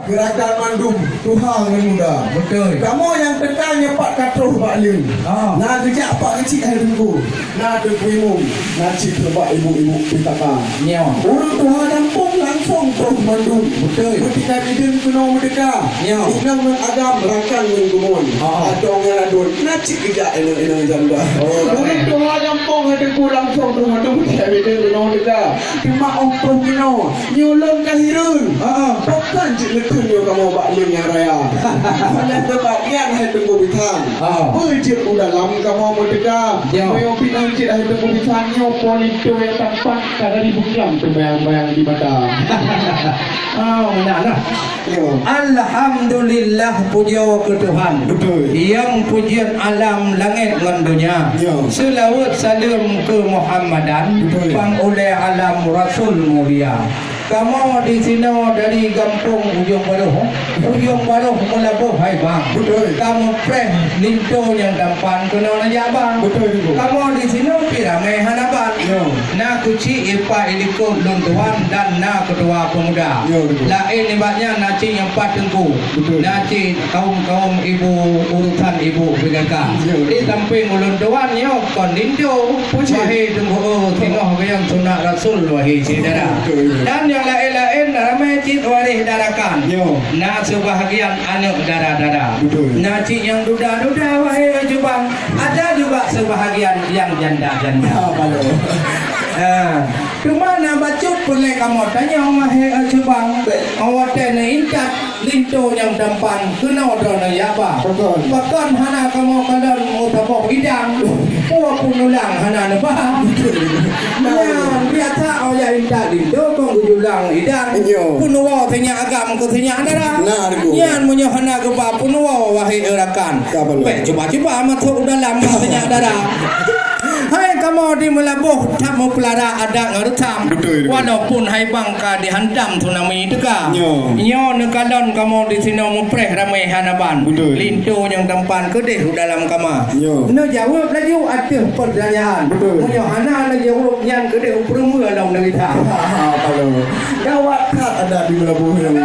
Gerakan mandum Tuhan dengan mudah. Betul. Kamu yang tekannya Pak Katruh Pak Lim. Nah kejap Pak kecil hari tunggu. Nah tunggu imum. Nah cik sebab ibu-ibu pitaka. Nyo. Urut Tuhan kampung langsung terus mandum. Betul. Ketika bidin kena merdeka. Nyo. Inang mengagam rakan menggumun. Adong ngadun. Nah cik kejap enak janda. Urut Tuhan kampung hari tunggu langsung terus mandum. Ketika bidin kena merdeka. Cuma ongkong kena. Nyulun kahirun. Bukan cik lekunnya kamu Pak Lim yang raya. Mana terbagian hai tunggu bitang. Berjit udah dalam kamu merdeka. Mayo pinang cik hai tunggu bitangnya polito yang tampak kada dibukam tu bayang-bayang di mata. Benar. Alhamdulillah puja ke Tuhan. Betul. Yang pujian alam langit dan dunia. Selawat salam ke Muhammadan. Pang oleh alam Rasul mulia. Kamu di sini dari kampung Ujung Baruh melabuh hai bang. Betul. Kamu preh linto yang dampan kena aja bang. Betul juga. Kamu di sini piramai hanaban. Na kuci ipa iliko luntuan dan na ketua pemuda. Lain ibatnya naci yang empat tengku. Naci kaum ibu urutan ibu PKK. Di samping luntuan yo kon linto wahai tengku tengok yang sunat Rasul wahai saudara. Dan yang lain-lain ramai cik waris darakan. Na sebahagian anak dara-dara. Na cik yang duda-duda wahai jubang. Ada juga sebahagian yang janda-janda. Kemana bacut boleh kamu tanya wahai jubang. Awak tena incat linto yang dampan kena drone ya ba. Bahkan hana kamu kalan utabok idang. Puak punulang hana napa. Biasa awak incat linto kong ujulang idang. Punuwa tanya agam ke tanya dara. Yan munyo hana ke ba punuwa wahai erakan. Coba-coba masuk dalam tanya dara. Hai kamu di melabuh tak mau pelara ada ngarutam. Walaupun hai bangka dihantam tunami deka. Nyo nekalon kamu di sini mempreh ramai hanaban. Lintu yang dampan kedeh dalam kama. No jawab lagi ada pertanyaan. Nyo hana lagi jawab yang kedeh permula dalam negara. Gawat kat ada di melabuh yang.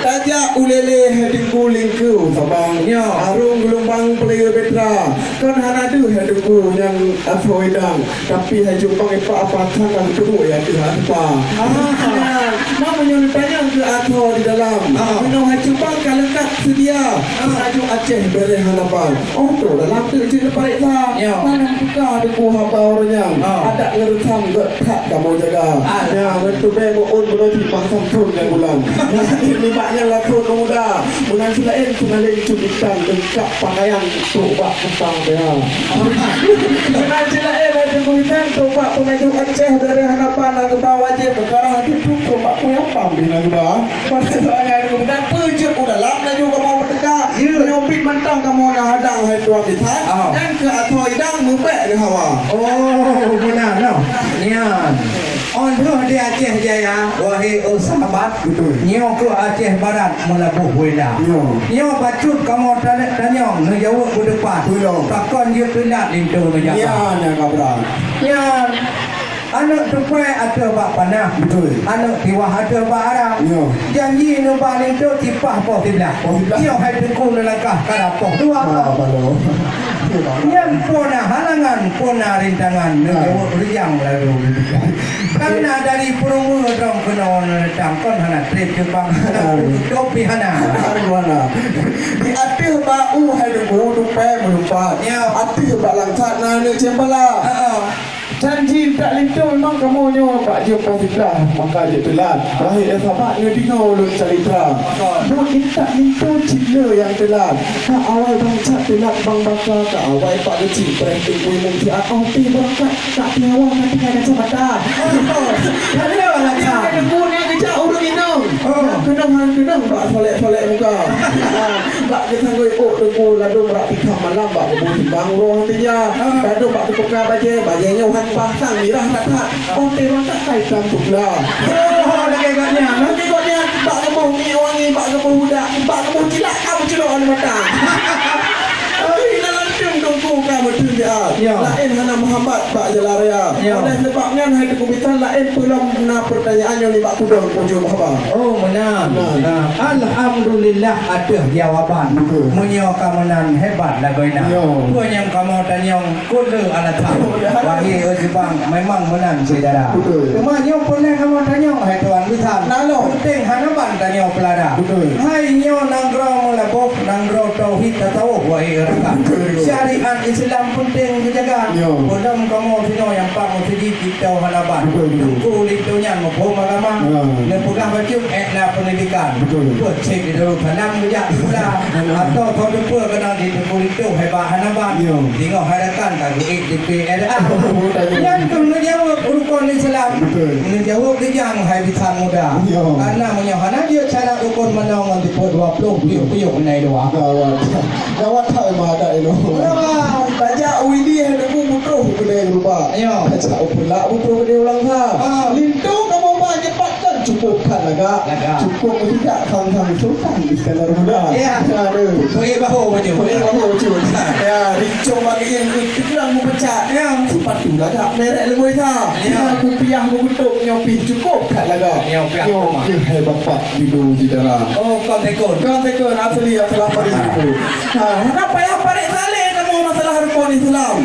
Tajak ulele hadiku lingku sabang. Arung gelombang player betra. Kan hana tu hadiku yang Afroidang tapi hajupang apa tangan kedua yang dihantar. Namanya tanya ke atau di dalam. Minum hajupang kalengkap sedia. Haju Aceh beri hanapan. Tu dalam tu cerita baik lah. Mana buka ada buah apa orangnya. Ada ngerutam tak kamu jaga. Betul bego on berarti pasang pun yang ulang. Ini banyak lakon muda. Bulan selain senalin cubitan lengkap pakaian tumbak kentang dia. Bulan selain ada kulitan tumbak pengaju Aceh dari hanapan ke bawah je perkara hati tu tumbak yang pambil lagi bah. Pasal soalnya kemudian pejut udah lama juga mau berdekat. Nyopit mentang kamu nak hadang hai tua kita. Dan ke atau idang mubek ke hawa. Benar no. Nian. On tu di Aceh Jaya wahai sahabat. Nyo ke Aceh Barat melabuh weda. Nyo bacut kamu tanya no jawab ke depan. Takkan dia kena lintu no jaga. Ya kabra. Ya. Anak tupai ada bak panah. Anak tiwah ada bak arang. Janji no balik tu tipah po tiblah. Nyo hai tengku nelangkah karapoh dua. Yang puna halangan, puna rintangan, riang lalu. Karena dari perumur dong kenon tangkon hana trip Jepang, topi hana. Di atas bau hai dulu tupai melumpat. Atas bak langsat nana cembala. Janji tak lintu memang kamu nyo Pak Joko Fitlah maka dia telat. Lahir sahabat dia tinggal ulun cerita. Nak tak lintu cila yang telat. Tak awal bangsa telat bang bakar tak awal Pak kecil perenting kuih si aku pi berangkat tak pi awal nanti ada kacamata. Ada lah tak. Ada punya kejap urut minum. Kenang Pak solek muka. Pak dia sanggup tunggu lalu merak tikam malam Pak kebuti bang roh dia. Lalu Pak tukar bajanya uhan pasang mirah tak orang tak kaitan tuklah. Lagi katnya Pak kamu ni wangi Pak kamu budak Pak kamu cilak kamu celok on mata. Dalam tim dongku kamu betul dia. Lain hana Muhammad Pak Jalaria. Ya. Oleh sebabnya hai kubitan lain belum na pertanyaannya ni Pak Kudong hujung apa? Oh menang. Nah. Alhamdulillah ada jawaban. Betul. Munyo kamenan hebat lah goina. Ya. Gua yang kamu tanyong kudu alatah. Wahai ojibang memang menang saudara. Betul. Cuma nyo pernah kamu tanyong hai tuan bitan. Nalo. Penting hanaban tanyong pelada. Betul. Hai nyo nanggro melabok nanggro tauhid tasawuf wahai rakan. Betul. Syariat Islam penting dijaga. Ya. Kodam kamu sino yang pak mesti kita hanaban. Betul. Kulitunya mau agama. Ya. Dan pegang baju ekna pendidikan. Betul. Buat cek di dulu tanam bijak pula. Atau kau jumpa kena di kulitu hebat hanaban. Ya. Tengok harakan tak di PLA. Betul. Yang kena jawab rukun Islam. Betul. Kena jawab dia yang hai bitan muda. Ya. Karena menyahana dia cara rukun menang di 20 puyuk naik doa. Gawat tak memang ada elo. Tajak Widi ada butuh kedai lupa. Ya. Tajak pula butuh kedai ulang ha. Lintu kamu mah cepatkan cukupkan laga. Cukup tidak kang sultan di skandar muda. Ya. Aduh. Boleh bahu baju. Boleh bahu cuy. Ya, rincong bagi yang kurang memecah. Ya. Cepat tu laga merek lemui ta. Ya. Kupiah butuh nyopi cukup kan laga. Nyopi aku mah. Hai bapak bidu di dalam. Oh kau tekun. Kau tekun asli asal paris itu. Kenapa ya paris saleh kamu masalah rukun Islam?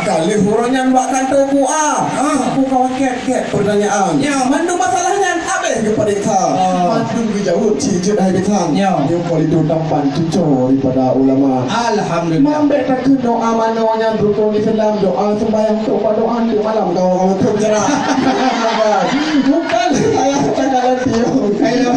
Kali hurannya buat kantor kuah. Aku kawan ket pertanyaan. Ya. Mandu masalahnya habis ke periksa. Mandu ke jauh cicit hai betang. Ya. Yang paling tampan cucuk daripada ulama. Alhamdulillah. Mambek tak ke doa manonya rukun Islam, doa sembahyang doa ke malam kau bercerah. Bukan saya cakap nanti. Ayo.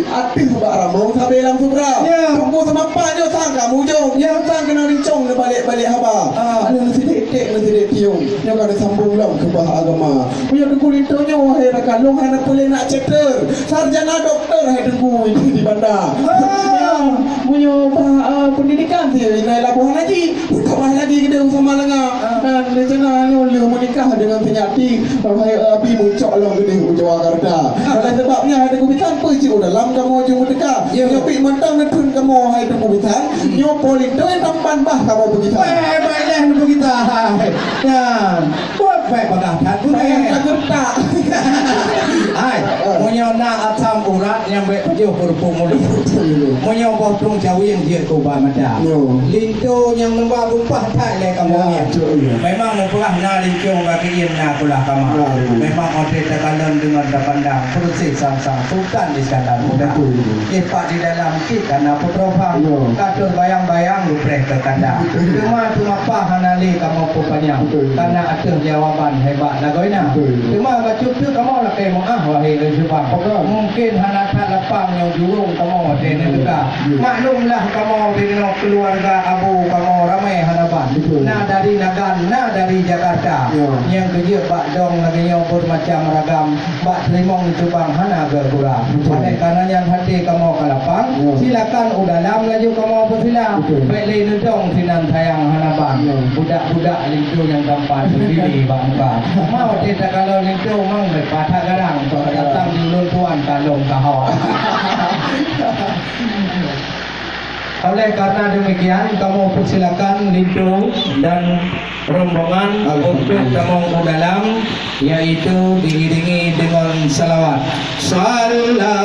Atis buat ramong sampai dalam subra. Ya. Tunggu sama pak je sang kamu jom. Ya sang kena rincong dia balik-balik haba. Ada nasi dek nasi dek tiung. Yang ada sambung lam ke bah agama. Punya dengku lintonya wahai rakan long hana boleh nak ceter. Sarjana doktor hai dengku ini di bandar. Punya pendidikan dia naik labuhan lagi. Tambah lagi kita sama lengah. Dan rencana dia menikah dengan penyakit. Wahai api muncak long gede Jakarta. Oleh sebabnya ada kubitan pergi dalam kamu jom dekat. Nyopi mentang netun kamu hai dengku kubitan. Nyopolin tu yang tampan bah kamu pergi. Baiklah untuk kita. Ya, buat baik bagatan pun. Saya tak. Hai, punya nak asam urat yang baik jauh berpung mulut. Punya botung jauh yang dia kubah mata. Lintu yang nombor rumpah tak le kamu ni. Memang memperah na lintu bagi yang nak kulah kamu. Memang orang terkalam dengan pandang proses sang-sang sultan di skandal muda. Ipak di dalam kita na putrofang. Katur bayang-bayang lupreh ke kandang. Cuma pahanali kamu pupanya. Karena ada jawaban hebat lagoina. Cuma baca tu kamu lah kamu wahai Jepang. Mungkin hana tak lapang yang jurung kamu di negara. Maklumlah kamu dengan keluarga abu kamu ramai hanaban. Nah dari Nagan, nah dari Jakarta. Yang kerja bak dong lagi yang bermacam ragam. Bak terimong Jepang hana berkurang. Oleh karena yang hati kamu kalapang, silakan udalam laju kamu bersila. Baiklah nudong sinan sayang hanaban. Budak-budak lintu yang tampan berdiri bangka. Mau tidak kalau lintu mang berpatah garang. Kalau datang di ulun tuan kalung kahor. Oleh karena demikian kamu persilakan lintu dan rombongan untuk kamu dalam, yaitu diiringi dengan salawat. Salawat.